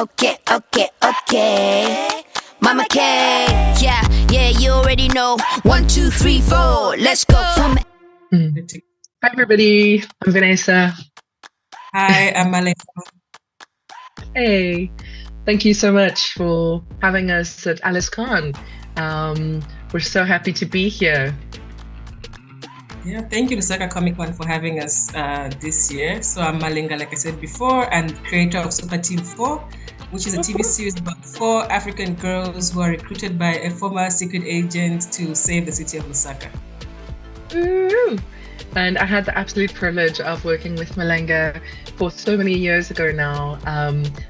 okay. Mama K, yeah, you already know. 1, 2, 3, 4, let's go. Hi everybody, I'm Vanessa. Hi, I'm Malenga. Hey, thank you so much for having us at LSCON. We're so happy to be here. Yeah, thank you, Lusaka Comic Con, for having us this year. So I'm Malenga, like I said before, and creator of Supa Team 4, which is a TV series about 4 African girls who are recruited by a former secret agent to save the city of Lusaka. Woo! And I had the absolute privilege of working with Malenga for so many years ago now,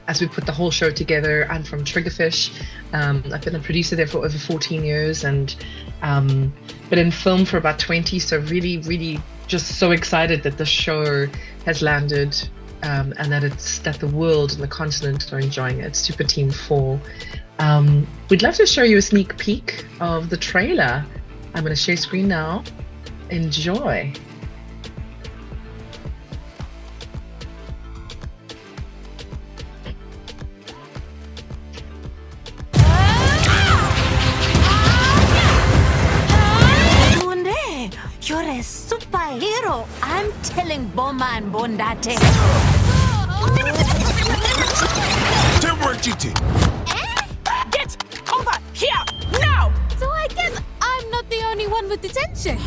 as we put the whole show together. I'm from Triggerfish. I've been a producer there for over 14 years and been in film for about 20. So really just so excited that the show has landed and that the world and the continent are enjoying it. Supa Team 4. We'd love to show you a sneak peek of the trailer. I'm going to share screen now. Enjoy. You're a superhero. I'm telling Boma and Bondate. Teamwork GT. Get over here now. So I guess I'm not the only one with detention.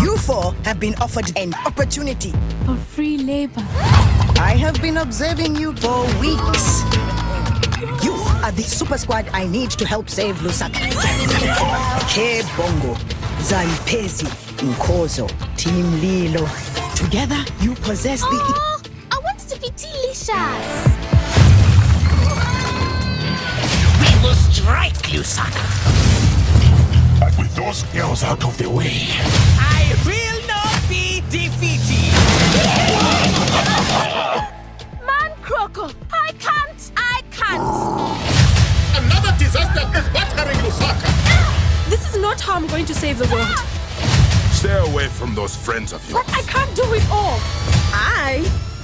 You 4 have been offered an opportunity For free labor. I have been observing you for weeks. You are the super squad I need to help save Lusaka. K Bongo, Zampezi, Nkozo, Team Lilo. Together, you possess the... Oh, I wanted to be delicious. We will strike Lusaka. But with those girls out of the way, I will not be defeated. Man, Croco, I can't. Another disaster is battering Lusaka. This is not how I'm going to save the world. Stay away from those friends of yours. But I can't do it all.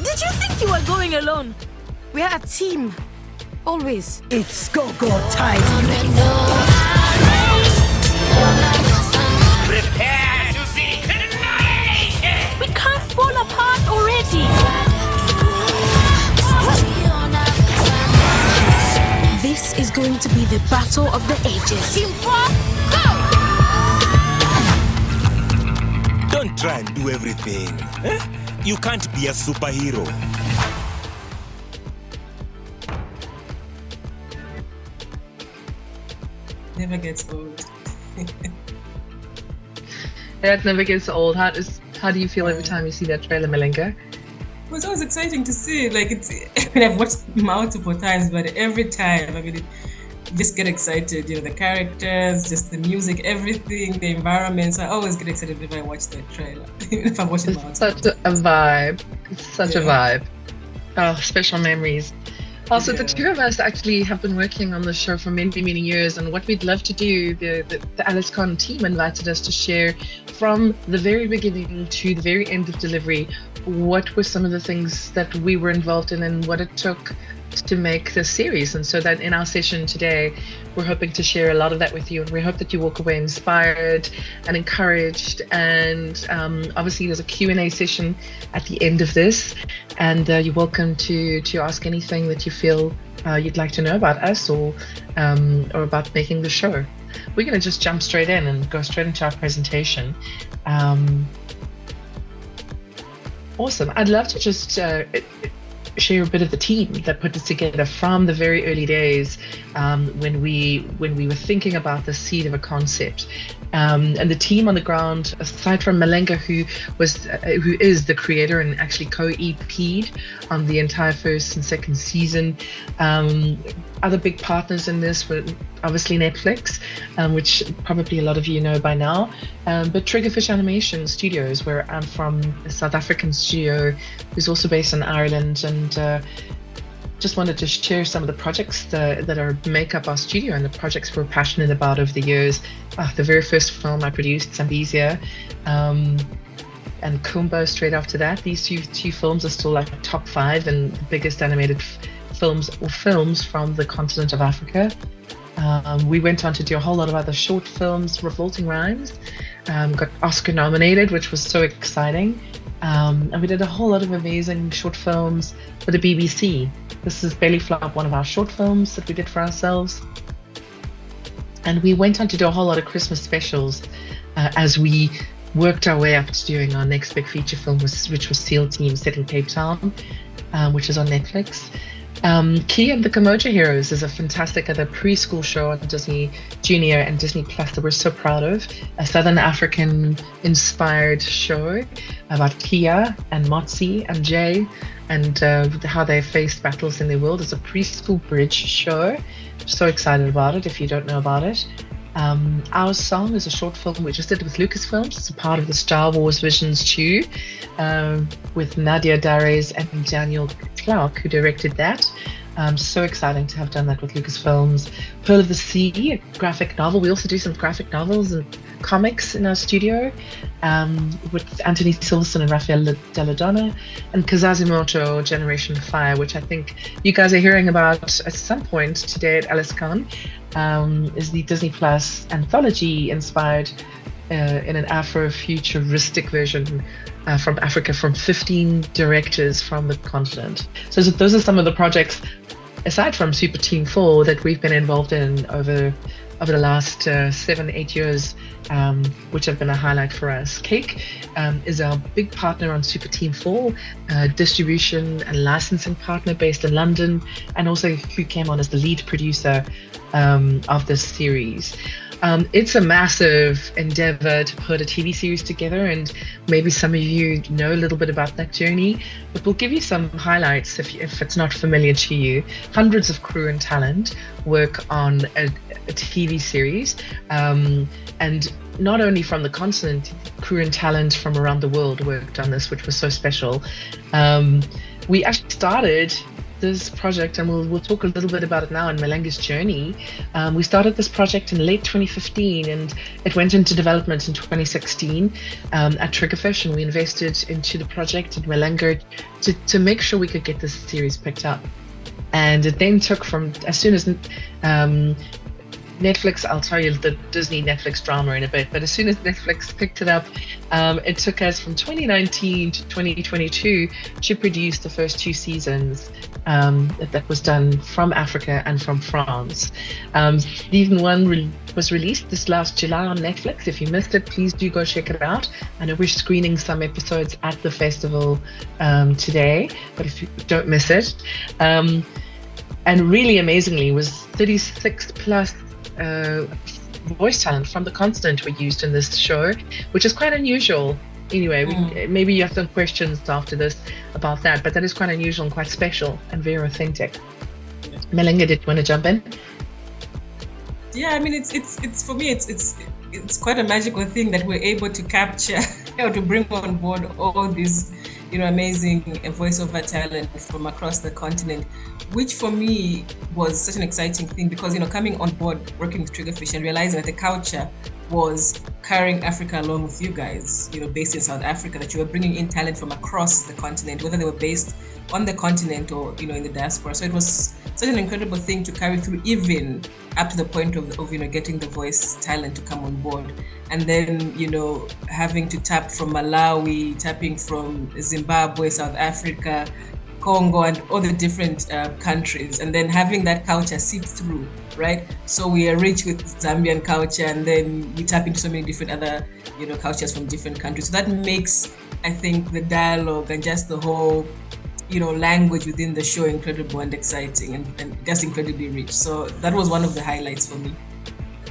Did you think you were going alone? We're a team. Always. It's go-go time. Prepare to see annihilation. We can't fall apart already. This is going to be the battle of the ages. Team 4, go! Don't try and do everything. You can't be a superhero. Never gets old. That never gets old. How do you feel every time you see that trailer, Malenga? It was always exciting to see. I've watched multiple times, but every time, you just get excited. The characters, just the music, everything, the environment. So I always get excited whenever I watch the trailer, even if I'm watching multiple Such a vibe. It's such a vibe. Oh, special memories. Also, the two of us actually have been working on the show for many years, and what we'd love to do, the LSCON team invited us to share from the very beginning to the very end of delivery, what were some of the things that we were involved in and what it took to make this series. And so that in our session today, we're hoping to share a lot of that with you, and we hope that you walk away inspired and encouraged. And obviously there's a Q&A session at the end of this, and you're welcome to ask anything that you feel you'd like to know about us or about making the show. We're going to just jump straight in and go straight into our presentation. Awesome. I'd love to just share a bit of the team that put this together from the very early days, when we were thinking about the seed of a concept. And the team on the ground, aside from Malenga, who is the creator and actually co-EP'd on the entire first and second season. Other big partners in this were obviously Netflix, which probably a lot of you know by now, but Triggerfish Animation Studios, where I'm from, a South African studio who's also based in Ireland, and just wanted to share some of the projects that make up our studio and the projects we're passionate about over the years. The very first film I produced, Zambia, and Kumbo straight after that. These two films are still like top 5 and the biggest animated films or films from the continent of Africa. We went on to do a whole lot of other short films, Revolting Rhymes, got Oscar nominated, which was so exciting. And we did a whole lot of amazing short films for the BBC. This is Belly Flop, one of our short films that we did for ourselves. And we went on to do a whole lot of Christmas specials as we worked our way up to doing our next big feature film, which was SEAL Team set in Cape Town, which is on Netflix. Key and the Kamoja Heroes is a fantastic other preschool show on Disney Junior and Disney Plus that we're so proud of. A Southern African inspired show about Kia and Motsi and Jay and how they faced battles in their world. It's a preschool bridge show. So excited about it if you don't know about it. Our Song is a short film we just did with Lucasfilms. It's a part of the Star Wars Visions 2 with Nadia Dares and Daniel Clark, who directed that. So exciting to have done that with Lucasfilms. Pearl of the Sea, a graphic novel. We also do some graphic novels and comics in our studio with Anthony Silverson and Rafael Della and Kazazimoto Generation Fire, which I think you guys are hearing about at some point today at LSCON. Is the Disney Plus anthology inspired in an Afro-futuristic version from Africa from 15 directors from the continent. So those are some of the projects, aside from Super Team 4, that we've been involved in over the last 7-8 years, which have been a highlight for us. Cake is our big partner on Super Team 4, distribution and licensing partner based in London, and also who came on as the lead producer of this series. It's a massive endeavor to put a TV series together, and maybe some of you know a little bit about that journey, but we'll give you some highlights if it's not familiar to you. Hundreds of crew and talent work on a TV series, and not only from the continent, crew and talent from around the world worked on this, which was so special. We actually started this project, and we'll talk a little bit about it now in Malenga's journey. We started this project in late 2015, and it went into development in 2016 at Triggerfish, and we invested into the project in Malenga to make sure we could get this series picked up. And it then took from as soon as Netflix, I'll tell you the Disney Netflix drama in a bit, but as soon as Netflix picked it up, it took us from 2019 to 2022 to produce the first 2 seasons that was done from Africa and from France. Season 1 was released this last July on Netflix. If you missed it, please do go check it out. I know we're screening some episodes at the festival today, but if you don't miss it. And really amazingly was 36 plus voice talent from the continent were used in this show, which is quite unusual. Anyway, maybe you have some questions after this about that, but that is quite unusual and quite special and very authentic. Malenga, did you want to jump in? Yeah, I mean, it's for me, it's quite a magical thing that we're able to capture or to bring on board all these, amazing voiceover talent from across the continent, which for me was such an exciting thing because, coming on board, working with Triggerfish and realizing that the culture was carrying Africa along with you guys, based in South Africa, that you were bringing in talent from across the continent, whether they were based on the continent or, in the diaspora. So it was such an incredible thing to carry through, even up to the point of getting the voice talent to come on board. And then, having to tap from Malawi, tapping from Zimbabwe, South Africa, Congo, and all the different countries, and then having that culture seep through, right? So we are rich with Zambian culture, and then we tap into so many different other, cultures from different countries. So that makes, I think, the dialogue and just the whole, language within the show incredible and exciting and just incredibly rich. So that was one of the highlights for me.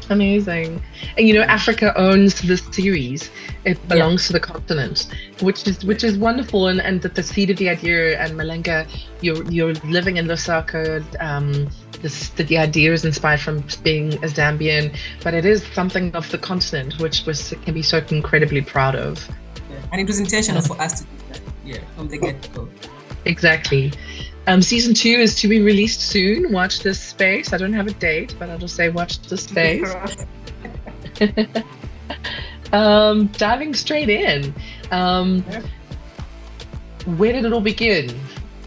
Amazing. And Africa owns this series. It belongs to the continent, which is wonderful, and the seed of the idea. And Malenga, you're living in Lusaka. The idea is inspired from being a Zambian, but it is something of the continent, which can be so incredibly proud of. Yeah. And it was intentional for us to do that, from the get-go. Exactly. Season 2 is to be released soon. Watch this space. I don't have a date, but I'll just say watch this space. Diving straight in. Where did it all begin?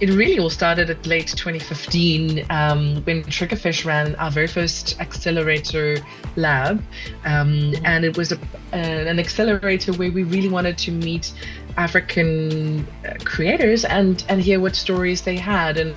it really all started at late 2015 when Triggerfish ran our very first accelerator lab. And it was an accelerator where we really wanted to meet African creators and hear what stories they had. And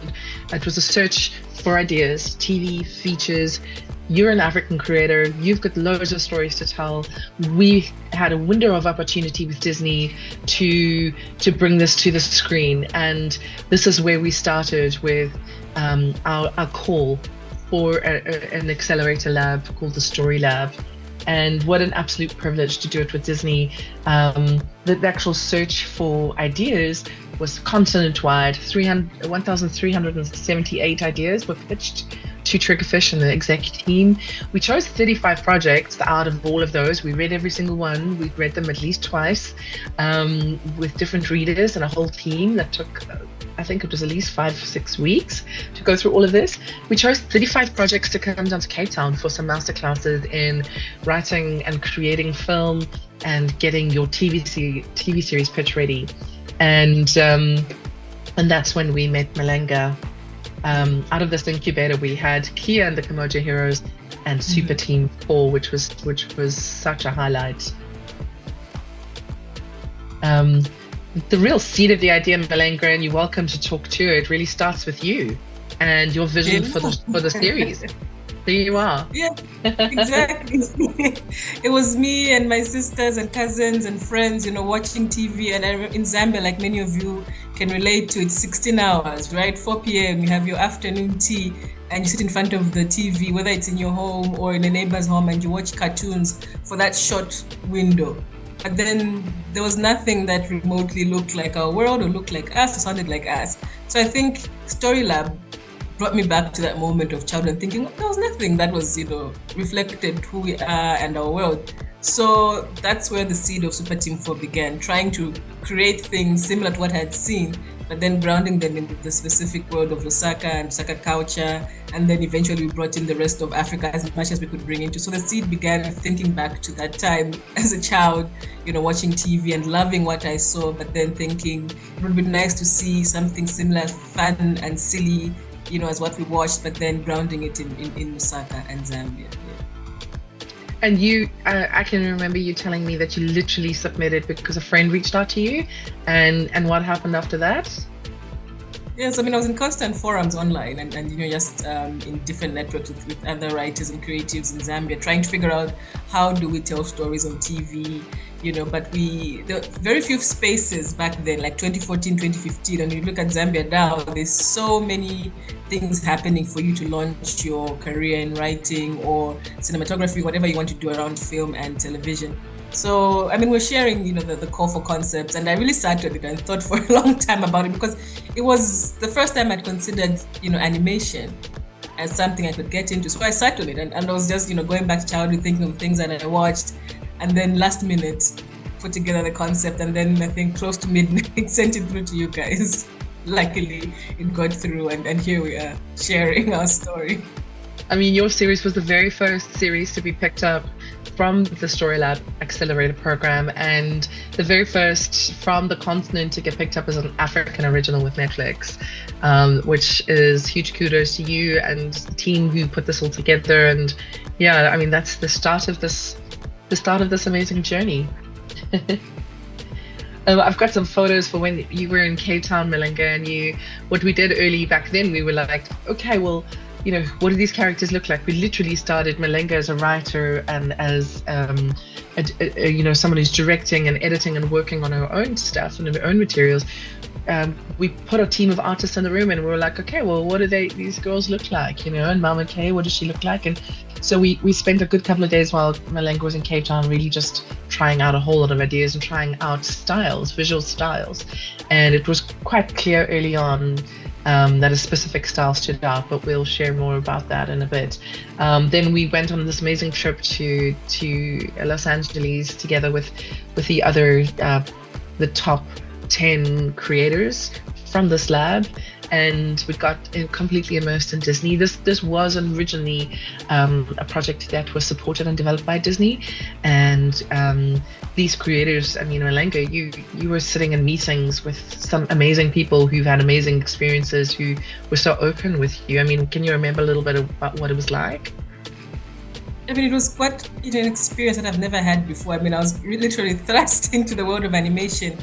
it was a search for ideas, TV, features. You're an African creator, you've got loads of stories to tell. We had a window of opportunity with Disney to bring this to the screen. And this is where we started with our call for an accelerator lab called the Story Lab. And what an absolute privilege to do it with Disney. The actual search for ideas was continent-wide. 1,378 ideas were pitched to Triggerfish and the exec team. We chose 35 projects out of all of those. We read every single one. We read them at least twice with different readers and a whole team that took, I think it was at least 5 or 6 weeks to go through all of this. We chose 35 projects to come down to Cape Town for some masterclasses in writing and creating film and getting your TV series pitch ready. And that's when we met Malenga. Out of this incubator, we had Kia and the Kamoja Heroes and Supa Team 4, which was such a highlight. The real seed of the idea, Malenga, and you're welcome to talk to it, really starts with you and your vision for the series. There you are. Yeah, exactly. It was me and my sisters and cousins and friends, watching TV. And in Zambia, like many of you can relate to, it's 16 hours, right? 4 p.m. you have your afternoon tea and you sit in front of the TV, whether it's in your home or in a neighbor's home, and you watch cartoons for that short window. But then there was nothing that remotely looked like our world or looked like us or sounded like us. So I think Story Lab brought me back to that moment of childhood, thinking there was nothing that was, reflected who we are and our world. So that's where the seed of Supa Team 4 began, trying to create things similar to what I had seen, but then grounding them in the specific world of Lusaka and Lusaka culture. And then eventually we brought in the rest of Africa as much as we could bring into. So the seed began thinking back to that time as a child, watching TV and loving what I saw, but then thinking it would be nice to see something similar, fun and silly, as what we watched, but then grounding it in Lusaka and Zambia. Yeah. And you, I can remember you telling me that you literally submitted because a friend reached out to you, and what happened after that? Yes, I was in constant forums online and just in different networks with other writers and creatives in Zambia, trying to figure out how do we tell stories on TV, but there were very few spaces back then, like 2014, 2015, and you look at Zambia now, there's so many things happening for you to launch your career in writing or cinematography, whatever you want to do around film and television. So, we're sharing, the call for concepts, and I really sat with it and thought for a long time about it because it was the first time I'd considered, animation as something I could get into. So I sat with it and I was just, going back to childhood, thinking of things that I watched, and then last minute put together the concept, and then I think close to midnight sent it through to you guys. Luckily, it got through, and here we are sharing our story. Your series was the very first series to be picked up from the Story Lab Accelerator program, and the very first from the continent to get picked up as an African original with Netflix, which is huge kudos to you and the team who put this all together. And yeah, that's the start of this amazing journey. I've got some photos for when you were in Cape Town, Malenga, and what we did early back then, we were like, okay, well, what do these characters look like? We literally started Malenga as a writer and as, someone who's directing and editing and working on her own stuff and her own materials. We put a team of artists in the room and we were like, okay, well, what do these girls look like? And Mama Kay, what does she look like? And so we spent a good couple of days while Malenga was in Cape Town really just trying out a whole lot of ideas and trying out visual styles. And it was quite clear early on that a specific style stood out, but we'll share more about that in a bit. Then we went on this amazing trip to Los Angeles together with the other the top 10 creators from this lab, and we got completely immersed in Disney. This was originally a project that was supported and developed by Disney, and these creators, I mean, Malenga, you were sitting in meetings with some amazing people who've had amazing experiences, who were so open with you. I mean, can you remember a little bit about what it was like? I mean, it was quite an experience that I've never had before. I mean, I was literally thrust into the world of animation.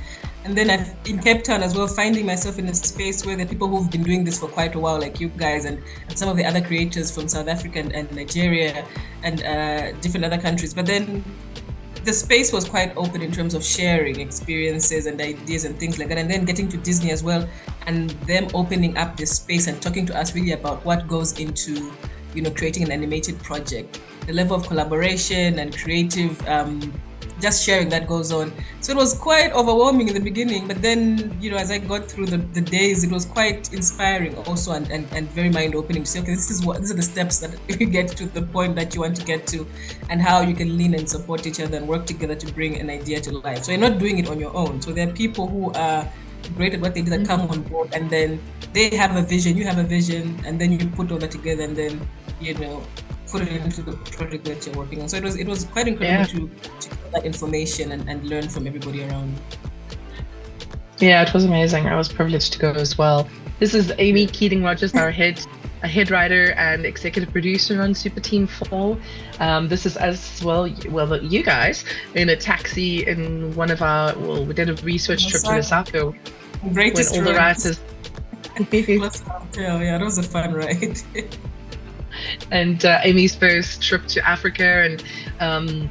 And then in Cape Town as well, finding myself in a space where there are people who've been doing this for quite a while, like you guys, and some of the other creators from South Africa and Nigeria and different other countries. But then the space was quite open in terms of sharing experiences and ideas and things like that. And then getting to Disney as well, and them opening up this space and talking to us really about what goes into, creating an animated project. The level of collaboration and creative, just sharing that goes on. So it was quite overwhelming in the beginning, but then, as I got through the days, it was quite inspiring also and very mind-opening to say, okay, these are the steps that you get to the point that you want to get to, and how you can lean and support each other and work together to bring an idea to life. So you're not doing it on your own. So there are people who are great at what they do that come on board, and then they have a vision, you have a vision, and then you put all that together and then, put it into the project that you're working on. So it was quite incredible to get that information and learn from everybody around. Yeah, it was amazing. I was privileged to go as well. This is Amy Keating-Rogers, our head writer and executive producer on Super Team 4. This is us, well, you guys, in a taxi in one of our, we did a research trip to Lusaka. Greatest when all the writers. Yeah, that was a fun ride. And Amy's first trip to Africa, and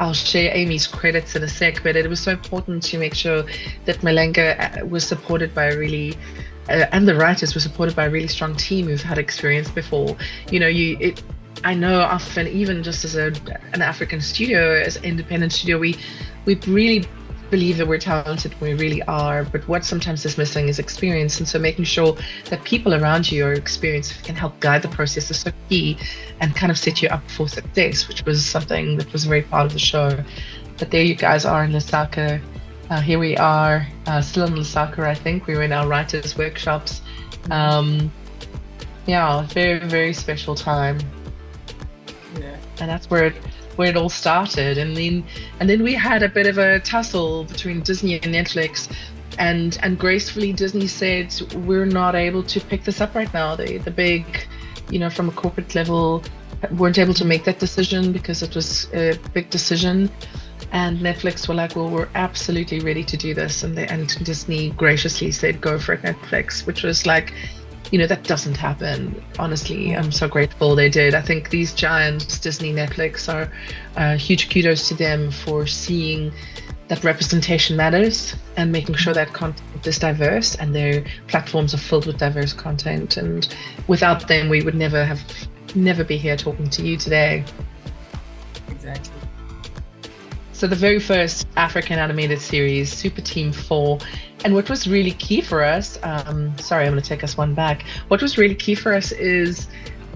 I'll share Amy's credits in a sec, but it was so important to make sure that Malenga was supported by a really and the writers were supported by a really strong team who've had experience before. I know often, even just as an African studio, as an independent studio, we really believe that we're talented, we really are, but what sometimes is missing is experience. And so making sure that people around you are experienced, can help guide the process, is so key and kind of set you up for success, which was something that was very part of the show. But there you guys are in Lusaka. Here we are, still in Lusaka, I think. We were in our writers' workshops. Very, very special time. Yeah. And that's where it all started. And then we had a bit of a tussle between Disney and Netflix, and gracefully Disney said, we're not able to pick this up right now. The big, from a corporate level, weren't able to make that decision because it was a big decision. And Netflix were like, well, we're absolutely ready to do this. And Disney graciously said, go for it, Netflix, which was like, that doesn't happen. Honestly, I'm so grateful they did. I think these giants, Disney, Netflix, are huge kudos to them for seeing that representation matters and making sure that content is diverse and their platforms are filled with diverse content. And without them, we would never be here talking to you today. Exactly. So the very first African animated series, Super Team 4, and what was really key for us, sorry, I'm going to take us one back. What was really key for us is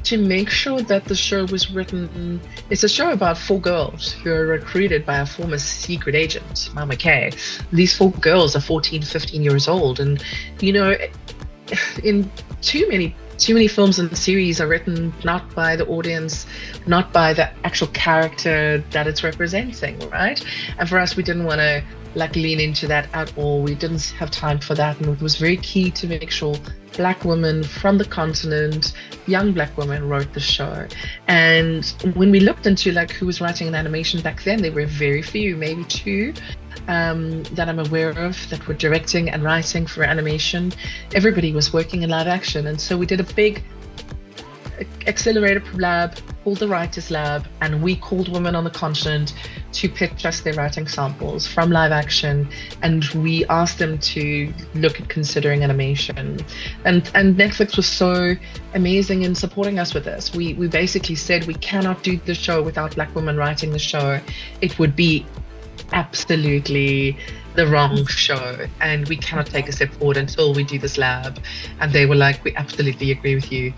to make sure that the show was written. It's a show about 4 girls who are recruited by a former secret agent, Mama K. These 4 girls are 14, 15 years old, and in too many films and series are written not by the audience, not by the actual character that it's representing, right? And for us, we didn't want to lean into that at all. We didn't have time for that, and it was very key to make sure Black women from the continent, young Black women, wrote the show. And when we looked into who was writing an animation back then, there were very few, maybe 2. That I'm aware of that were directing and writing for animation. Everybody was working in live action, and so we did a big accelerator lab called the Writers Lab, and we called women on the continent to pitch us their writing samples from live action, and we asked them to look at considering animation. And Netflix was so amazing in supporting us with this. We basically said we cannot do the show without Black women writing the show. It would be absolutely the wrong show, and we cannot take a step forward until we do this lab. And they were like, we absolutely agree with you.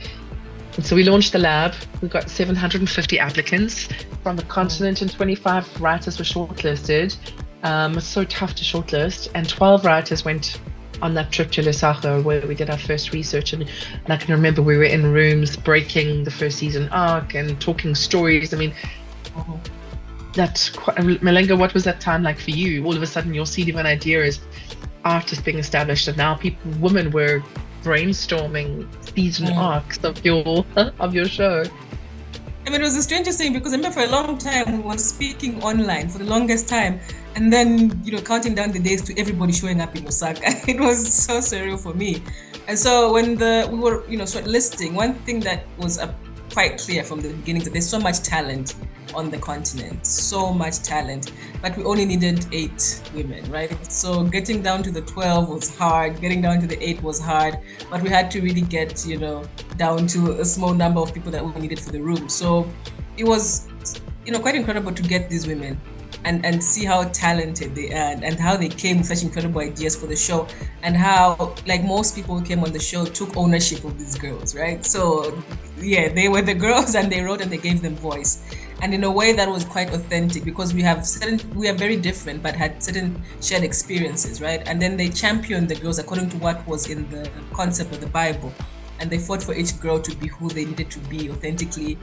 And so we launched the lab. We got 750 applicants from the continent, and 25 writers were shortlisted. It's so tough to shortlist, and 12 writers went on that trip to Lusaka where we did our first research, and I can remember we were in rooms breaking the first season arc and talking stories. I mean, that's quite, Malenga, what was that time like for you? All of a sudden your seed of an idea is art is being established, and now women were brainstorming season arcs of your show. I mean, it was the strangest thing because I remember for a long time we were speaking online for the longest time, and then counting down the days to everybody showing up in Lusaka. It was so surreal for me. And so when we were shortlisting, one thing that was quite clear from the beginning that there's so much talent on the continent, so much talent, but we only needed 8 women, right? So getting down to the 12 was hard, getting down to the 8 was hard, but we had to really get, down to a small number of people that we needed for the room. So it was, quite incredible to get these women and see how talented they are and how they came with such incredible ideas for the show, and how, like most people who came on the show, took ownership of these girls, right? So yeah, they were the girls and they wrote and they gave them voice. And in a way that was quite authentic because we are very different but had certain shared experiences, right? And then they championed the girls according to what was in the concept of the Bible. And they fought for each girl to be who they needed to be authentically,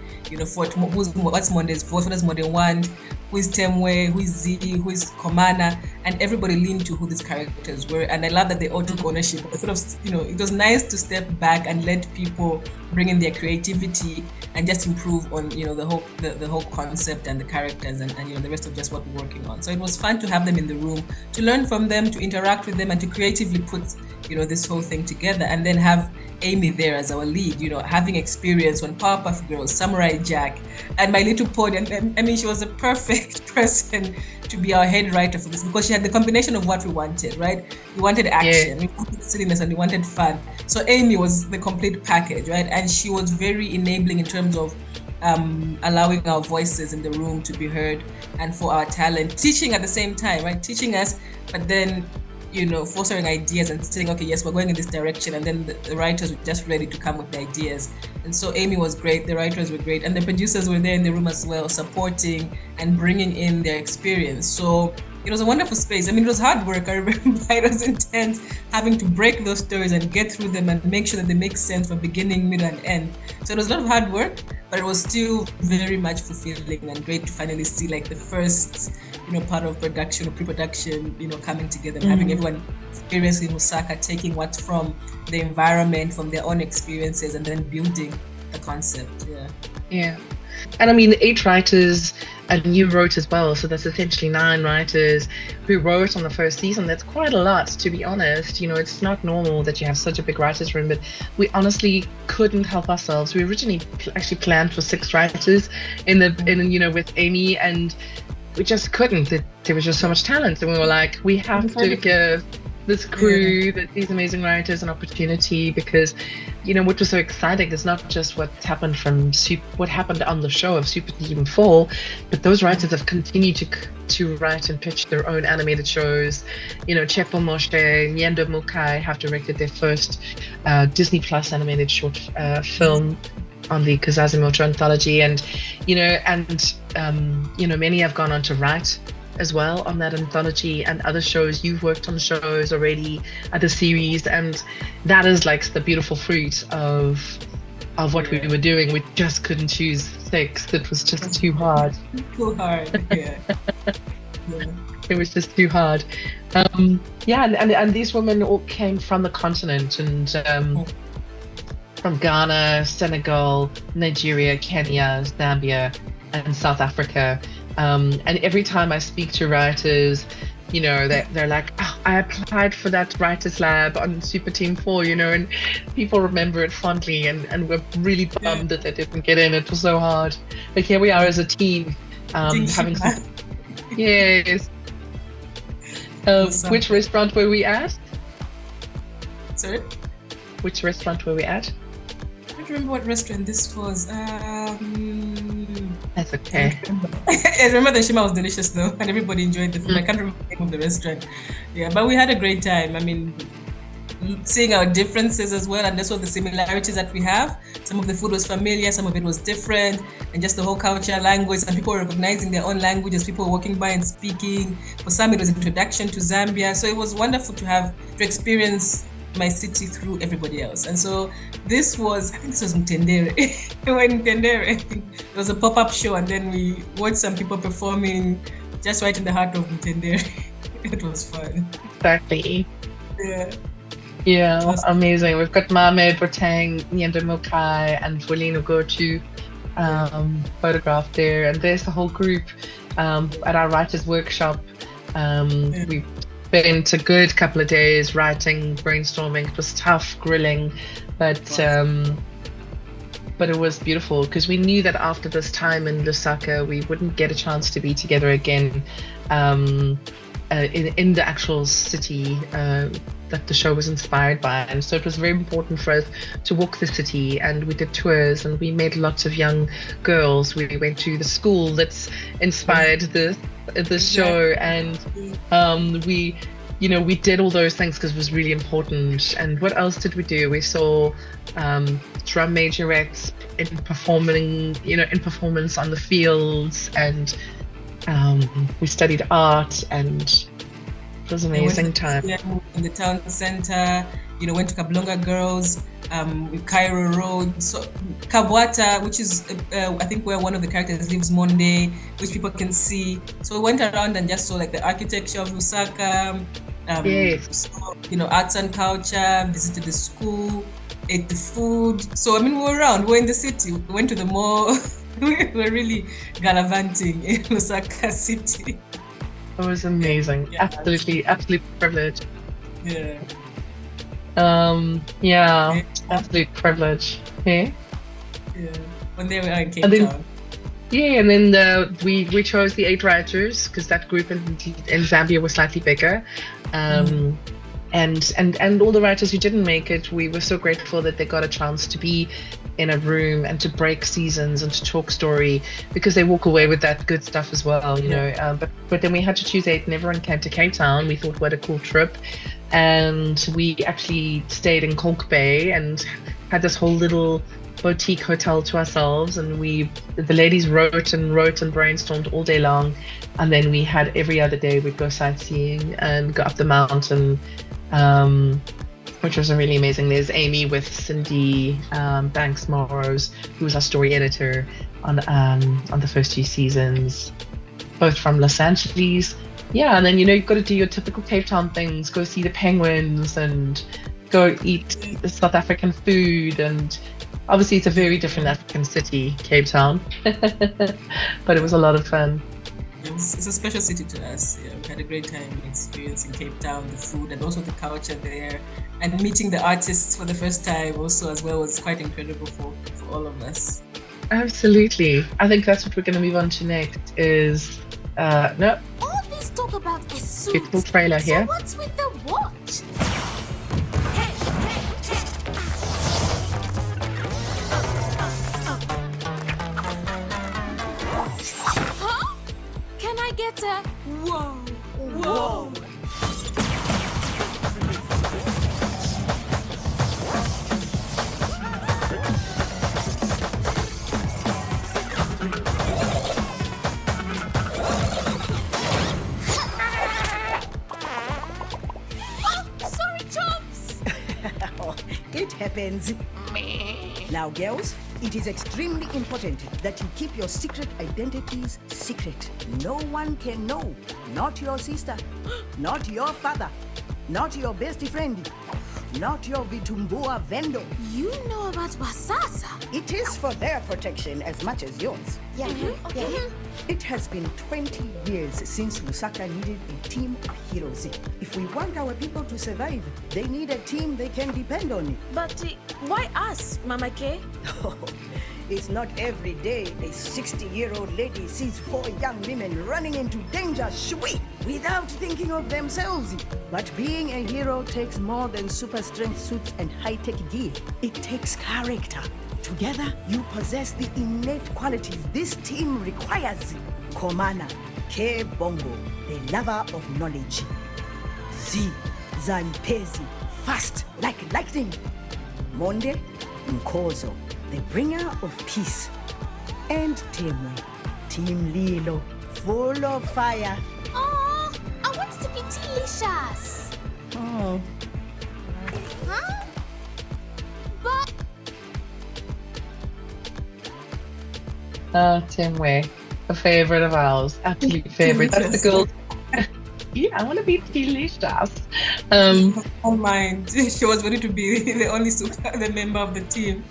fought what's Monde's voice, what does Monde want, who is Temwe, who is Z, who is Komana, and everybody leaned to who these characters were. And I love that they all took ownership. It was nice to step back and let people bring in their creativity and just improve on, the whole concept and the characters and the rest of just what we're working on. So it was fun to have them in the room, to learn from them, to interact with them, and to creatively put, this whole thing together, and then have Amy there as our lead, having experience on Powerpuff Girls, Samurai Jack, and My Little Pony. And I mean, she was a perfect person to be our head writer for this because she had the combination of what we wanted, right? We wanted action, we wanted silliness, and we wanted fun. So Amy was the complete package, right? And she was very enabling in terms of allowing our voices in the room to be heard and for our talent, teaching at the same time, right? Teaching us, but then fostering ideas and saying, okay, yes, we're going in this direction. And then the writers were just ready to come with the ideas. And so Amy was great, the writers were great, and the producers were there in the room as well, supporting and bringing in their experience. So it was a wonderful space. I mean, it was hard work. I remember it was intense having to break those stories and get through them and make sure that they make sense from beginning, middle, and end. So it was a lot of hard work, but it was still very much fulfilling and great to finally see like the first, part of production or pre-production, coming together and having everyone experiencing Lusaka, taking what's from the environment, from their own experiences, and then building the concept. Yeah. And I mean, 8 writers, and you wrote as well, so that's essentially 9 writers who wrote on the first season. That's quite a lot, to be honest. It's not normal that you have such a big writers room, but we honestly couldn't help ourselves. We originally actually planned for 6 writers with Amy, and we just couldn't. There was just so much talent, and we were like, we have to give this crew, these amazing writers, an opportunity, because what was so exciting is not just what happened what happened on the show of Super Team 4, but those writers have continued to write and pitch their own animated shows. Chepo Moshe, Nyendo Mukai have directed their first Disney Plus animated short film on the Kazazimoto anthology, and many have gone on to write as well on that anthology and other shows. You've worked on shows already, other series, and that is like the beautiful fruit of what we were doing. We just couldn't choose 6. It was just too hard. It was just too hard. And these women all came from the continent, and from Ghana, Senegal, Nigeria, Kenya, Zambia, and South Africa. And every time I speak to writers, they're like, oh, I applied for that writers lab on Super Team 4, and people remember it fondly, and we're really bummed that they didn't get in. It was so hard. But here we are as a team, having some... Yes. Which restaurant were we at? Sorry? Which restaurant were we at? I don't remember what restaurant this was. That's okay. I remember the shima was delicious though, and everybody enjoyed the food. I can't remember the name of the restaurant. Yeah, but we had a great time. I mean, seeing our differences as well, and also the similarities that we have. Some of the food was familiar, some of it was different, and just the whole culture, language, and people recognizing their own languages, people walking by and speaking. For some, it was introduction to Zambia. So it was wonderful to experience my city through everybody else. And so this was, I think this was Mtendere. We were in Mtendere. I think it was a pop-up show, and then we watched some people performing just right in the heart of Mtendere. It was fun. Exactly. Yeah. Yeah, amazing. We've got Mame, Botang, Nyanda Mokai, and Volino Gochu photographed there. And there's the whole group at our writers' workshop. We spent a good couple of days writing, brainstorming. It was tough, grilling, but it was beautiful because we knew that after this time in Lusaka, we wouldn't get a chance to be together again in the actual city that the show was inspired by. And so it was very important for us to walk the city, and we did tours and we met lots of young girls. We went to the school that's inspired the show, and we did all those things because it was really important. And what else did we do? We saw drum majorettes in performance on the fields, and we studied art, and it was an amazing time. In the town center, went to Kablonga Girls, Cairo Road, so Kabwata, which is I think where one of the characters lives Monday, which people can see. So we went around and just saw like the architecture of Lusaka, saw, arts and culture, visited the school, ate the food. So we were around, we were in the city, we went to the mall. We were really gallivanting in Lusaka city. It was amazing. Yeah. Absolutely privileged. Yeah. Absolute privilege. Yeah. Yeah. When they were in Cape Town. Yeah, and then we chose the 8 writers because that group in Zambia was slightly bigger. And all the writers who didn't make it, we were so grateful that they got a chance to be in a room and to break seasons and to talk story, because they walk away with that good stuff as well, But then we had to choose 8, and everyone came to Cape Town. We thought, what a cool trip. And we actually stayed in Conch Bay and had this whole little boutique hotel to ourselves, and the ladies wrote and brainstormed all day long, and then we had every other day we'd go sightseeing and go up the mountain, which was really amazing. There's Amy with Cindy Banks Morrows, who was our story editor on the first 2 seasons, both from Los Angeles. Yeah, and then you've got to do your typical Cape Town things, go see the penguins and go eat South African food, and obviously it's a very different African city, Cape Town, but it was a lot of fun. It's a special city to us. Yeah, we had a great time experiencing Cape Town, the food, and also the culture there, and meeting the artists for the first time also as well was quite incredible for all of us. Absolutely. I think that's what we're going to move on to next is no. All this talk about a suit. Beautiful trailer here. So what's with the watch? Huh? Can I get a whoa? Whoa. It happens. Now, girls, it is extremely important that you keep your secret identities secret. No one can know. Not your sister, not your father, not your best friend, not your vitumbua vendor. You know about Basasa? It is for their protection as much as yours. Yeah. It has been 20 years since Lusaka needed a team of heroes. If we want our people to survive, they need a team they can depend on. But why us, Mama K? It's not every day a 60-year-old lady sees 4 young women running into danger, without thinking of themselves. But being a hero takes more than super strength suits and high-tech gear. It takes character. Together, you possess the innate qualities this team requires. Komana, K Bongo, the lover of knowledge. Z, Zampezi, fast like lightning. Monde, Mkozo, the bringer of peace. And Temwe, Team Lilo, full of fire. Oh, I want it to be delicious. Oh. Huh? But Timway, a favorite of ours, absolute favorite. That's the girl. Yeah, I want to be delicious. Oh mind, she was ready to be the only the member of the team.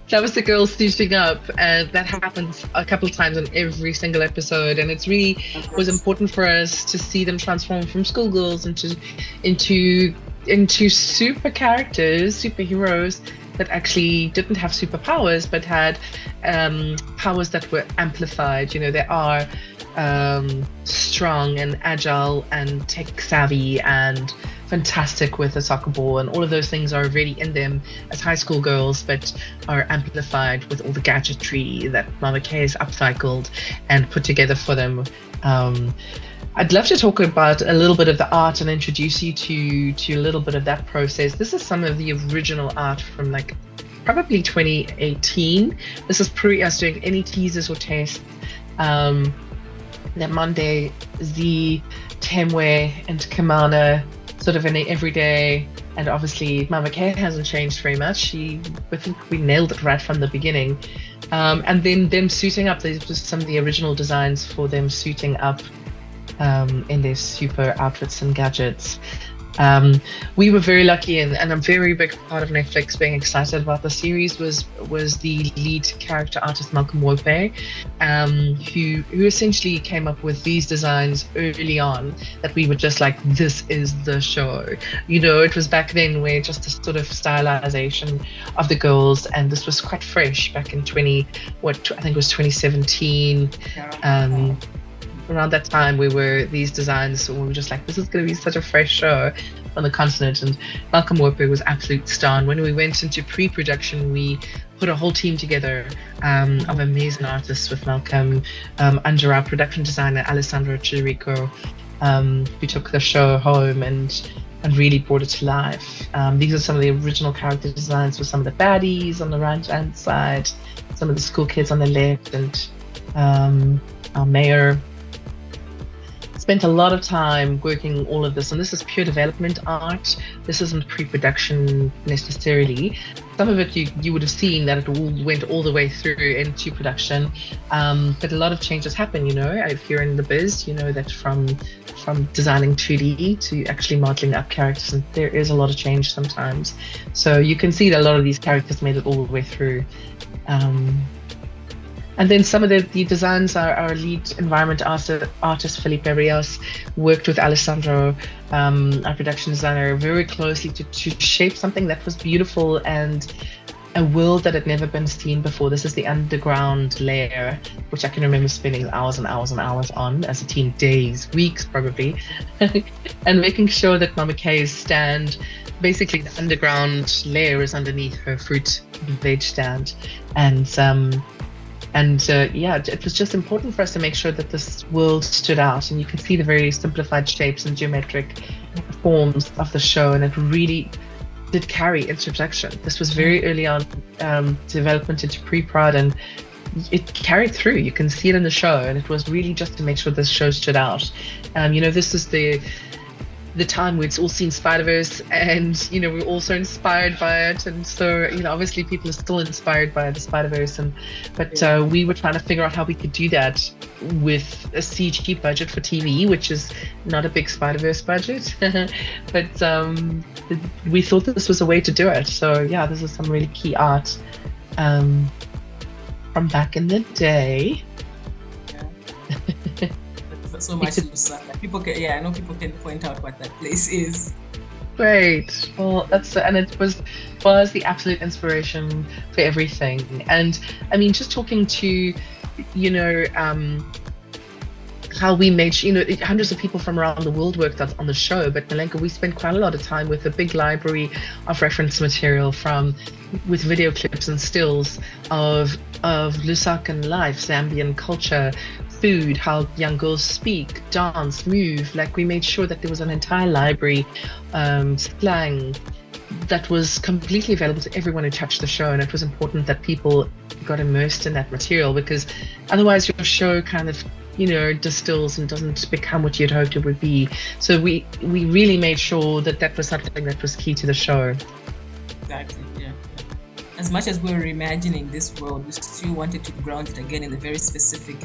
That was the girls suiting up, and that happens a couple of times in every single episode. And it's really was important for us to see them transform from schoolgirls into super characters, superheroes that actually didn't have superpowers, but had powers that were amplified. You know, they are strong and agile and tech savvy and fantastic with a soccer ball, and all of those things are really in them as high school girls, but are amplified with all the gadgetry that Mama K has upcycled and put together for them. I'd love to talk about a little bit of the art and introduce you to a little bit of that process. This is some of the original art from like probably 2018. This is pre us doing any teasers or tests. That Monday, Z, Temwe, and Kamana sort of in the everyday, and obviously Mama K hasn't changed very much. I think we nailed it right from the beginning. And then them suiting up, these were some of the original designs for them suiting up in their super outfits and gadgets. We were very lucky, and a very big part of Netflix being excited about the series was the lead character artist Malcolm Wope, who essentially came up with these designs early on that we were just like, this is the show. You know, it was back then where just the sort of stylization of the girls, and this was quite fresh back in I think it was 2017. Around that time, these designs, we were just like, this is going to be such a fresh show on the continent. And Malcolm Wope was absolute star. And when we went into pre-production, we put a whole team together of amazing artists with Malcolm, under our production designer, Alessandro Chirico, who took the show home and really brought it to life. These are some of the original character designs for some of the baddies on the right-hand side, some of the school kids on the left, and our mayor. Spent a lot of time working all of this, and this is pure development art. This isn't pre-production necessarily. Some of it you would have seen that it all went all the way through into production, but a lot of changes happen. You know, if you're in the biz, you know that from designing 2D to actually modeling up characters, and there is a lot of change sometimes. So you can see that a lot of these characters made it all the way through. And then some of the designs, our lead environment artist Felipe Rios worked with Alessandro, our production designer, very closely to shape something that was beautiful and a world that had never been seen before. This is the underground layer, which I can remember spending hours and hours and hours on as a team, days, weeks probably, and making sure that Mama K's stand, basically the underground layer is underneath her fruit and veg stand. It was just important for us to make sure that this world stood out, and you could see the very simplified shapes and geometric forms of the show, and it really did carry into production. This was very early on development into pre-prod, and it carried through. You can see it in the show, and it was really just to make sure this show stood out. This is the time where it's all seen Spider-Verse, and we're also inspired by it, and so obviously people are still inspired by the Spider-Verse, but we were trying to figure out how we could do that with a CG budget for TV, which is not a big Spider-Verse budget, but we thought this was a way to do it. So yeah, this is some really key art from back in the day. So much Lusaka. I know people can point out what that place is. Great. Well, it was the absolute inspiration for everything. And I mean, just talking to, how we made, hundreds of people from around the world worked on the show, but Malenga, we spent quite a lot of time with a big library of reference material with video clips and stills of Lusakan life, Zambian culture, food, how young girls speak, dance, move. Like we made sure that there was an entire library, slang that was completely available to everyone who touched the show. And it was important that people got immersed in that material, because otherwise your show kind of, distills and doesn't become what you'd hoped it would be. So we really made sure that that was something that was key to the show. Exactly, yeah. As much as we were reimagining this world, we still wanted to ground it again in the very specific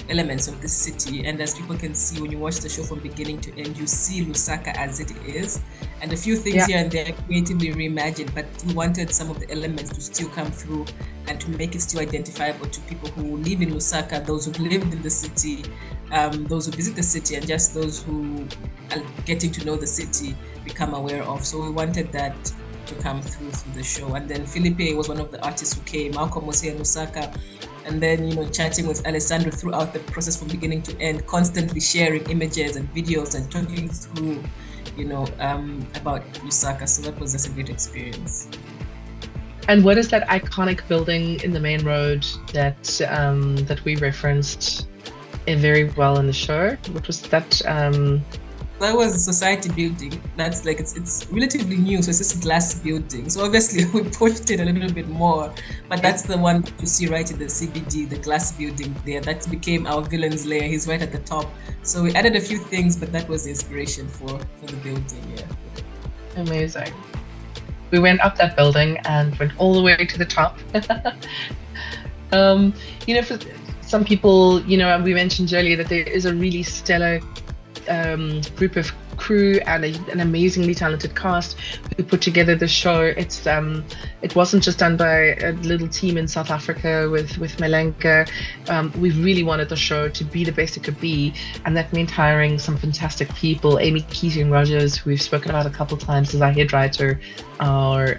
elements of the city. And as people can see, when you watch the show from beginning to end, you see Lusaka as it is, and a few things here and there creatively reimagined, but we wanted some of the elements to still come through and to make it still identifiable to people who live in Lusaka, those who've lived in the city, those who visit the city, and just those who are getting to know the city become aware of. So we wanted that to come through the show. And then Felipe was one of the artists who came. Malcolm was here in Lusaka, and then chatting with Alessandro throughout the process from beginning to end, constantly sharing images and videos and talking through about Lusaka. So that was just a great experience. And what is that iconic building in the main road that we referenced very well in the show? What was that? That was a society building. That's like it's relatively new, so it's just a glass building. So obviously we pushed it a little bit more, but that's the one you see right in the CBD, the glass building there. That became our villain's lair. He's right at the top. So we added a few things, but that was the inspiration for the building. Yeah. Amazing. We went up that building and went all the way to the top. For some people, we mentioned earlier that there is a really stellar group of crew and an amazingly talented cast who put together the show. It wasn't just done by a little team in South Africa with Malenga. We really wanted the show to be the best it could be, and that meant hiring some fantastic people. Amy Keating-Rogers, who we've spoken about a couple of times, as our head writer, our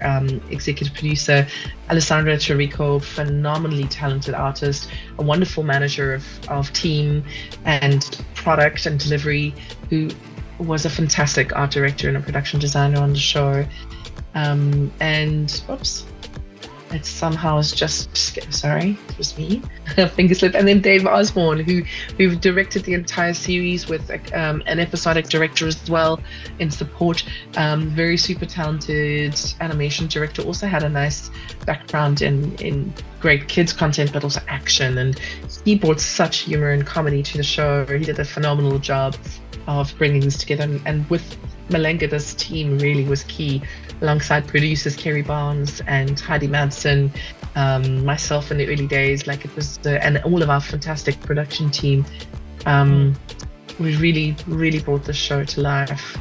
executive producer, Alessandra Chirico, phenomenally talented artist, a wonderful manager of team and product and delivery, who was a fantastic art director and a production designer on the show. It somehow is just, sorry, it was me, finger slip. And then Dave Osborne, who directed the entire series with an episodic director as well in support. Very super talented animation director, also had a nice background in great kids content, but also action. And he brought such humor and comedy to the show. He did a phenomenal job of bringing this together, and with Malenga, this team really was key, alongside producers Kerry Barnes and Heidi Madsen, myself in the early days. Like it was and all of our fantastic production team. We really brought the show to life.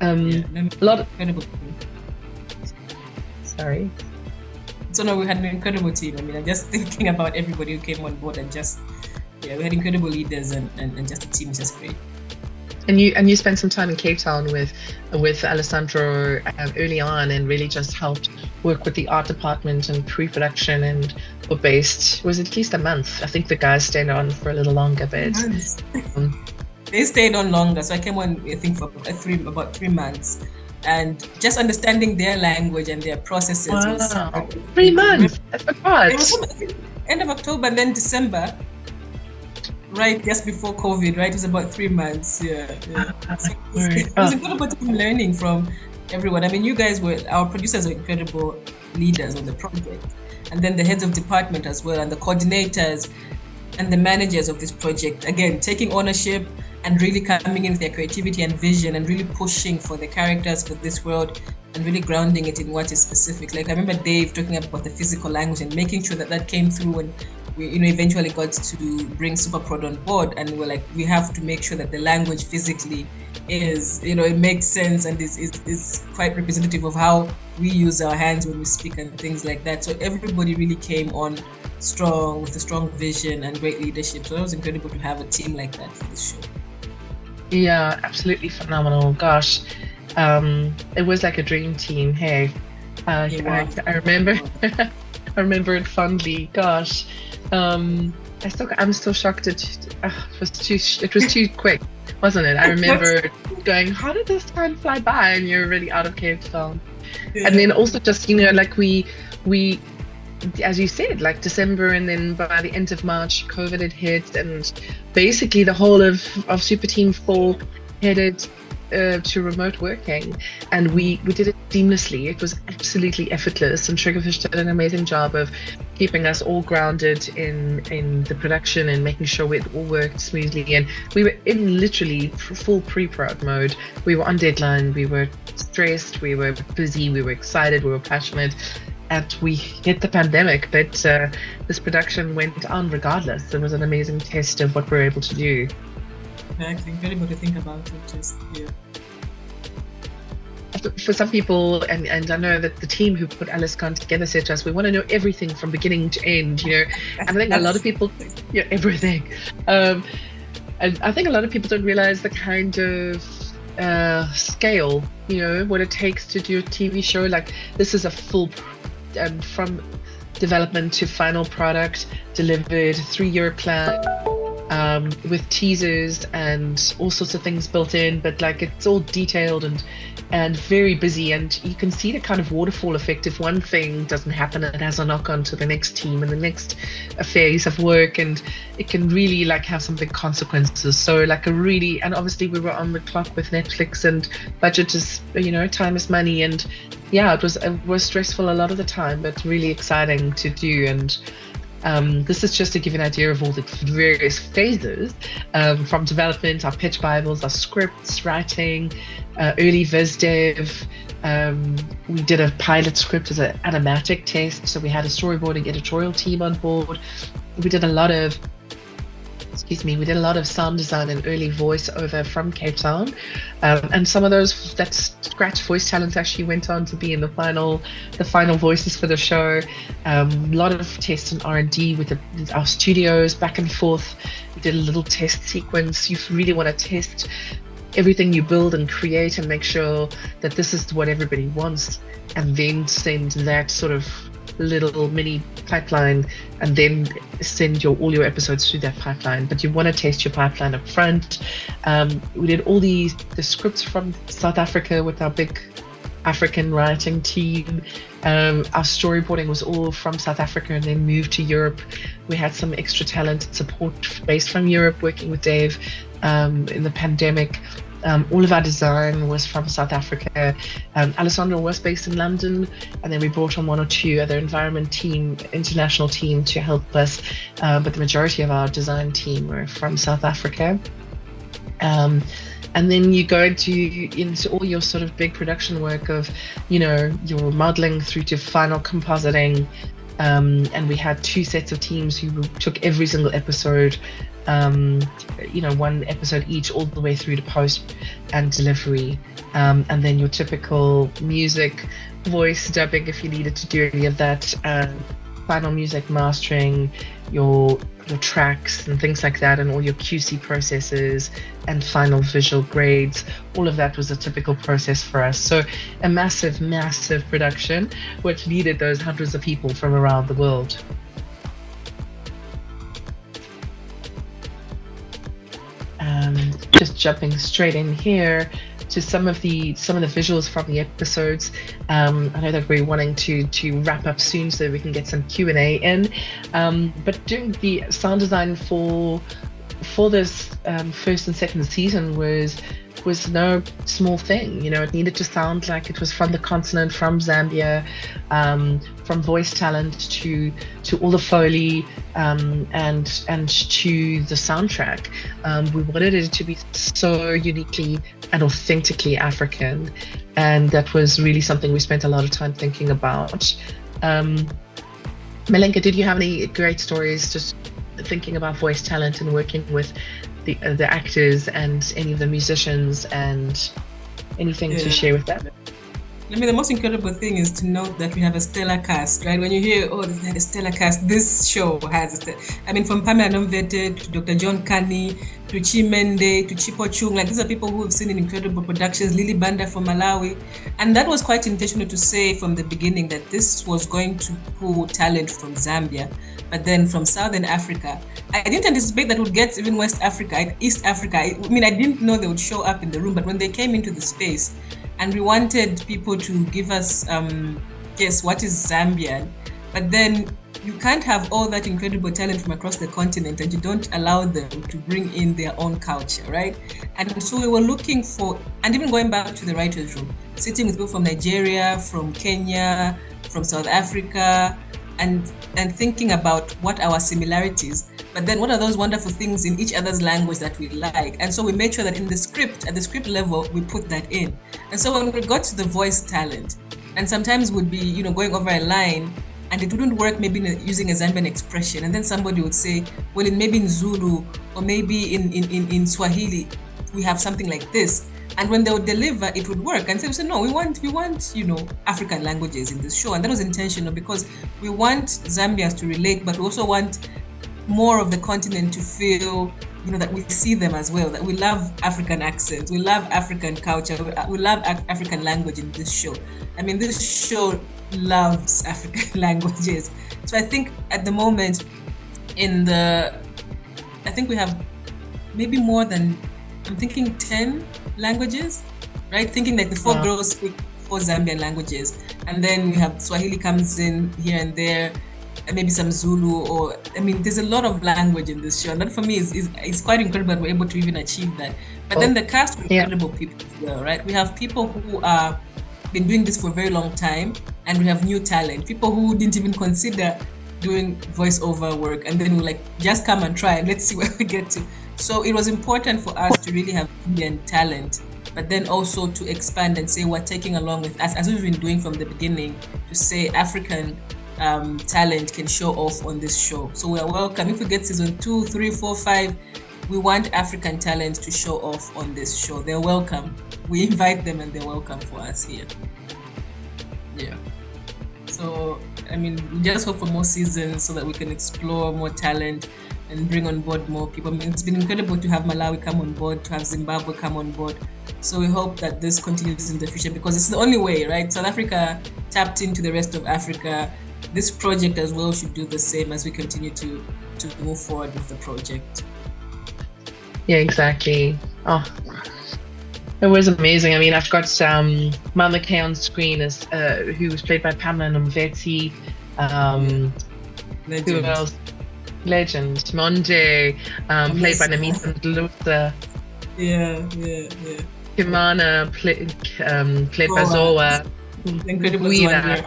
A lot of incredible. Sorry. So no, we had an incredible team. I mean, I'm just thinking about everybody who came on board, and just we had incredible leaders, and just the team was just great. And you spent some time in Cape Town with Alessandro early on, and really just helped work with the art department and pre-production, and were based, was at least a month. I think the guys stayed on for a little longer, but they stayed on longer. So I came on, I think, for about 3 months, and just understanding their language and their processes. Wow. 3 months. I forgot. It was end of October and then December. Right, just before COVID, right? It was about 3 months. Yeah. So it was incredible to be learning from everyone. I mean, you guys our producers were incredible leaders on the project, and then the heads of department as well, and the coordinators and the managers of this project. Again, taking ownership and really coming in with their creativity and vision, and really pushing for the characters for this world, and really grounding it in what is specific. Like I remember Dave talking about the physical language and making sure that came through when we eventually got to bring Super Prod on board, and we're like, we have to make sure that the language physically is, it makes sense and is quite representative of how we use our hands when we speak and things like that. So everybody really came on strong, with a strong vision and great leadership. So it was incredible to have a team like that for this show. Yeah, absolutely phenomenal. Gosh, it was like a dream team. Hey, I remember I remember it fondly. Gosh. I'm still shocked. It was too quick, wasn't it? I remember going, how did this time fly by? And you're already out of Cape Town. Yeah. And then also just, like we as you said, like December, and then by the end of March, COVID had hit, and basically the whole of Super Team 4 headed to remote working, and we did it seamlessly. It was absolutely effortless, and Triggerfish did an amazing job of keeping us all grounded in the production and making sure it all worked smoothly. And we were in literally full pre-prod mode. We were on deadline, we were stressed, we were busy, we were excited, we were passionate, and we hit the pandemic, but this production went on regardless. It was an amazing test of what we're able to do. Exactly. Incredible to think about it. Just For some people, and I know that the team who put LSCON together said to us, we want to know everything from beginning to end, and I think a lot of people, everything. And I think a lot of people don't realize the kind of scale, what it takes to do a TV show. Like, this is a full, from development to final product, delivered 3-year plan. With teasers and all sorts of things built in, but like it's all detailed and very busy, and you can see the kind of waterfall effect. If one thing doesn't happen, it has a knock on to the next team and the next phase of work, and it can really like have some big consequences. So like and obviously we were on the clock with Netflix, and budget is, time is money, and it was stressful a lot of the time, but really exciting to do. And this is just to give you an idea of all the various phases, from development, our pitch bibles, our scripts, writing, early viz dev. We did a pilot script as an animatic test, so we had a storyboarding editorial team on board. We did a lot of sound design and early voiceover from Cape Town, and some of that scratch voice talent actually went on to be in the final voices for the show. A lot of tests and R&D with our studios back and forth. We did a little test sequence. You really want to test everything you build and create and make sure that this is what everybody wants, and then send that sort of little mini pipeline, and then send all your episodes through that pipeline. But you want to test your pipeline up front. We did all the scripts from South Africa with our big African writing team. Our storyboarding was all from South Africa and then moved to Europe. We had some extra talent support based from Europe, working with Dave in the pandemic. All of our design was from South Africa. Alessandro was based in London, and then we brought on 1 or 2 other international team to help us, but the majority of our design team were from South Africa. And then you go into all your sort of big production work of, your modeling through to final compositing. And we had 2 sets of teams who took every single episode, 1 episode each, all the way through to post and delivery. And then your typical music, voice dubbing if you needed to do any of that, final music mastering, your tracks and things like that, and all your QC processes and final visual grades. All of that was a typical process for us. So a massive, massive production, which needed those hundreds of people from around the world. Just jumping straight in here to some of the visuals from the episodes. I know that we're wanting to wrap up soon so we can get some Q&A in. But doing the sound design for this first and second season was no small thing. It needed to sound like it was from the continent, from Zambia, from voice talent to all the Foley, and to the soundtrack. We wanted it to be so uniquely and authentically African, and that was really something we spent a lot of time thinking about. Malenga, did you have any great stories just thinking about voice talent and working with the actors and any of the musicians, and anything to share with them? The most incredible thing is to note that we have a stellar cast, right? When you hear, there's a stellar cast, this show has from Pamela Nomvete to Dr. John Kani to Chimende to Chipo Chung, these are people who have seen in incredible productions, Lily Banda from Malawi. And that was quite intentional to say from the beginning that this was going to pull talent from Zambia, but then from Southern Africa. I didn't anticipate that would get even West Africa, East Africa. I didn't know they would show up in the room, but when they came into the space, and we wanted people to give us, what is Zambia? but then you can't have all that incredible talent from across the continent and you don't allow them to bring in their own culture, right? And so we were looking for, and even going back to the writer's room, sitting with people from Nigeria, from Kenya, from South Africa, and thinking about what our similarities, but then what are those wonderful things in each other's language that we like. And so we made sure that in the script, at the script level, we put that in. And so when we got to the voice talent, and sometimes would be, going over a line and it wouldn't work maybe using a Zambian expression, and then somebody would say, well, maybe in Zulu or maybe in Swahili, we have something like this. And when they would deliver, it would work. And so we said, no, we want, African languages in this show. And that was intentional because we want Zambians to relate, but we also want more of the continent to feel, that we see them as well, that we love African accents, we love African culture, we love African language in this show. I mean, this show loves African languages. So I think at the moment I think we have maybe more than, I'm thinking 10 languages, right? Thinking like the 4 girls speak 4 Zambian languages. And then we have Swahili comes in here and there, and maybe some Zulu, there's a lot of language in this show. And that for me is quite incredible that we're able to even achieve that. But then the cast are incredible people as well, right? We have people who are been doing this for a very long time, and we have new talent, people who didn't even consider doing voiceover work, and then we just come and try and let's see where we get to. So it was important for us to really have Indian talent, but then also to expand and say we're taking along with us, as we've been doing from the beginning, to say African talent can show off on this show. So we are welcome. If we get season 2, 3, 4, 5, we want African talent to show off on this show. They're welcome. We invite them and they're welcome for us here. Yeah. So, we just hope for more seasons so that we can explore more talent and bring on board more people. It's been incredible to have Malawi come on board, to have Zimbabwe come on board. So we hope that this continues in the future because it's the only way, right? South Africa tapped into the rest of Africa. This project as well should do the same as we continue to move forward with the project. Yeah, exactly. Oh, it was amazing. I've got Mama K on screen who was played by Pamela Nomveti. Who else? Legend. Monde, played by Namita Ndlusa. Yeah. Kimana, played by Zoa. Incredible one.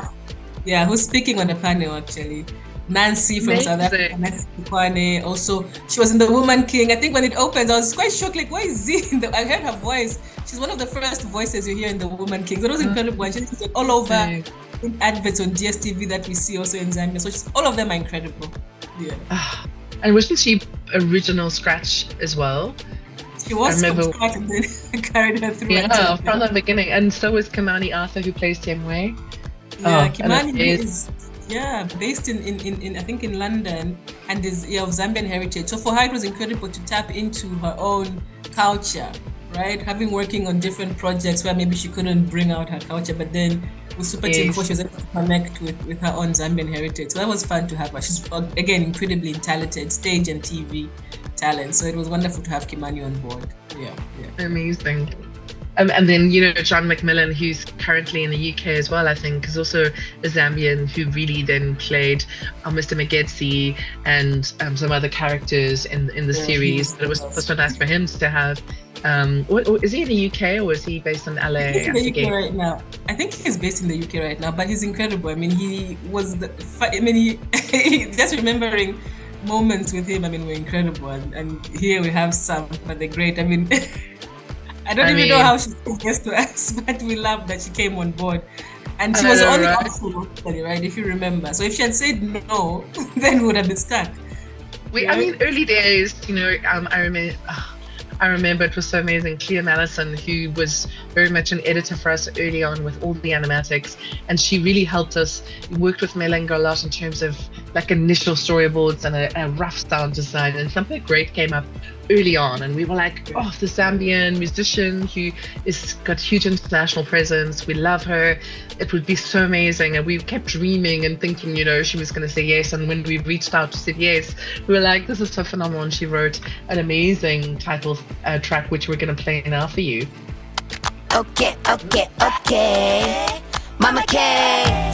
Yeah, who's speaking on the panel actually. Nancy from South Africa, Nancy Kwane. Also, she was in The Woman King. I think when it opens, I was quite shocked, where is Z? I heard her voice. She's one of the first voices you hear in The Woman King. That was incredible. And she's all over in adverts on DSTV that we see also in Zambia. So all of them are incredible. Yeah. And wasn't she original Scratch as well? She was from Scratch and then carried her through. Yeah, from the beginning. And so was Kimani Arthur, who plays Temwe. Yeah, Kimani is based in I think in London, and is of Zambian heritage. So for her it was incredible to tap into her own culture, right? Having working on different projects where maybe she couldn't bring out her culture, but then with Supa Team 4 she was able to connect with her own Zambian heritage. So that was fun to have her. She's again incredibly talented, stage and TV talent. So it was wonderful to have Kimani on board. Yeah. Amazing. And then, John McMillan, who's currently in the UK as well, I think, is also a Zambian who really then played Mr. Magetsi and some other characters in the series. But it was so nice for him to have. Is he in the UK or is he based in LA? He's in the UK right now. I think he's based in the UK right now, but he's incredible. He was just remembering moments with him, were incredible. And here we have some, but they're great. I don't even know how she said yes to us, but we love that she came on board. And she was only optional, right, if you remember. So if she had said no, then we would have been stuck. Early days, I remember it was so amazing. Clea Mallison, who was very much an editor for us early on with all the animatics, and she really helped us. We worked with Malenga a lot in terms of initial storyboards and a rough sound design, and something great came up early on, and we were like, the Zambian musician who is got huge international presence, we love her, it would be so amazing. And we kept dreaming and thinking, she was going to say yes. And when we reached out to say yes, we were like, this is so phenomenal. And she wrote an amazing title track, which we're going to play now for you. Okay. Mama K.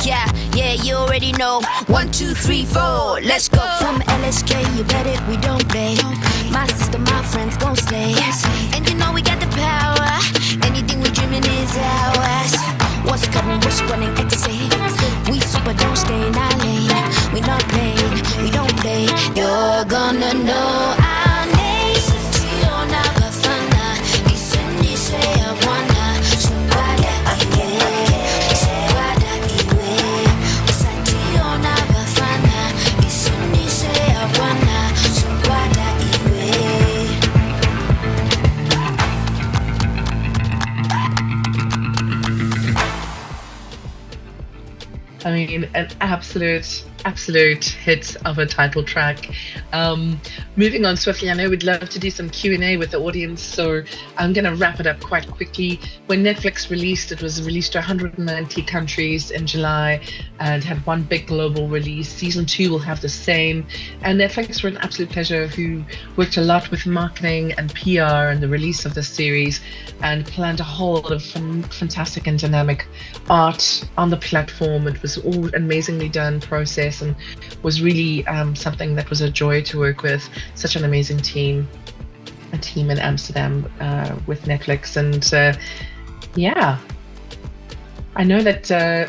Yeah, yeah, you already know. 1, 2, 3, 4, let's go. From LSK, you bet it, we don't play. My sister, my friends gon' slay. And you know we got the power. Anything we dreaming is ours. What's coming, what's running, exit. We super, don't stay in our lane. We not playing, we don't play. You're gonna know our name. Tiona Bafana, Isundi say I wanna. Subada iwe, Subada iwe. Tiona Bafana, Isundi say I wanna. Subada iwe. I mean, an absolute hit of a title track. Moving on swiftly, I know we'd love to do some Q&A with the audience, so I'm going to wrap it up quite quickly. When Netflix released, it was released to 190 countries in July and had one big global release. Season 2 will have the same. And Netflix were an absolute pleasure, who worked a lot with marketing and PR and the release of this series, and planned a whole lot of fantastic and dynamic art on the platform. It was all amazingly done process, and was really something that was a joy to work with. Such an amazing team, a team in Amsterdam with Netflix. And yeah, I know that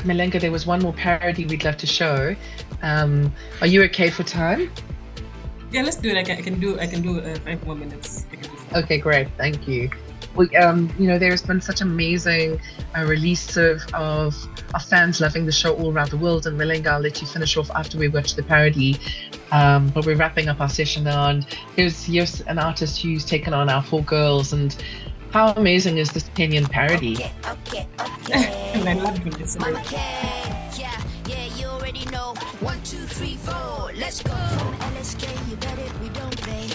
Malenga, there was one more parody we'd love to show. Are you okay for time? Yeah, let's do it. I can do 5 more minutes. I can do 5. Okay, great, thank you. We, there's been such amazing release of fans loving the show all around the world. And Malenga, I'll let you finish off after we watch the parody. But we're wrapping up our session now, and here's an artist who's taken on our 4 girls. And how amazing is this Kenyan parody? Okay. And I love Vanessa. Mama K. Yeah, you already know. 1, 2, 3, 4, let's go. From LSK, you bet it, we don't play.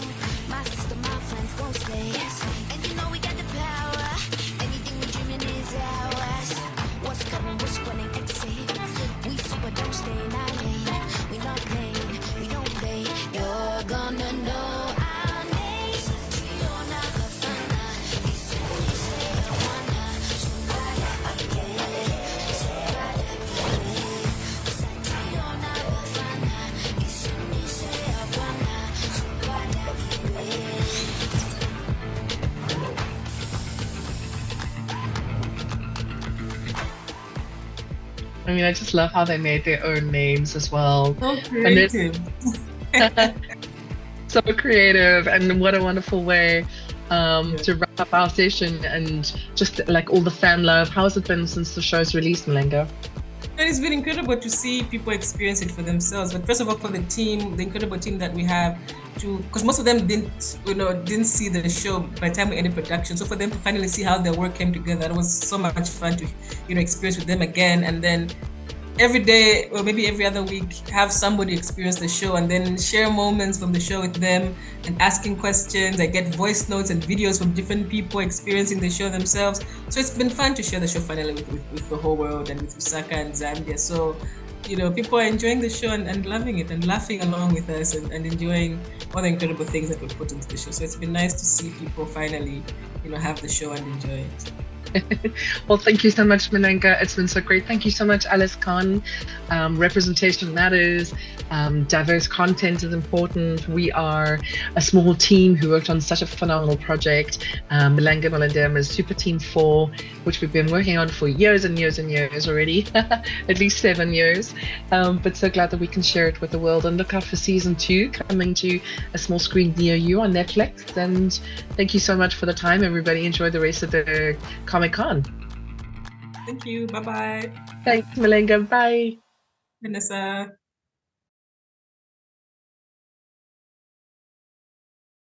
My sister, my friends gon' slay. And you know we got the power. Anything we dreaming is ours. What's coming, what's running, exit. We super, don't stay in our lane. We not playing, we don't play. You're gonna know our name. Tiona Bafana, Isundi say I wanna. Subada iwe, Subada iwe. Tiona Bafana, Isundi say I wanna. Subada iwe. I mean, I just love how they made their own names as well. So And it's creative. so creative, and what a wonderful way to wrap up our session, and just like all the fan love. How has it been since the show's release, Malenga? And it's been incredible to see people experience it for themselves. But first of all, for the team, the incredible team that we have, because most of them didn't see the show by the time we ended production. So for them to finally see how their work came together, it was so much fun to experience with them again. And then every day, or maybe every other week, have somebody experience the show and then share moments from the show with them and asking questions. I get voice notes and videos from different people experiencing the show themselves. So it's been fun to share the show finally with the whole world and with Lusaka and Zambia. So, people are enjoying the show and loving it and laughing along with us and enjoying all the incredible things that we put into the show. So it's been nice to see people finally, have the show and enjoy it. Well, thank you so much, Malenga. It's been so great. Thank you so much, LSCON. Representation matters. Diverse content is important. We are a small team who worked on such a phenomenal project. Malenga Mulendema Super Team 4, which we've been working on for years and years and years already, at least 7 years. But so glad that we can share it with the world, and look out for season 2 coming to a small screen near you on Netflix. And thank you so much for the time, everybody. Enjoy the rest of the Comic-Con. Thank you. Bye-bye. Thanks, Malenga. Bye. Vanessa.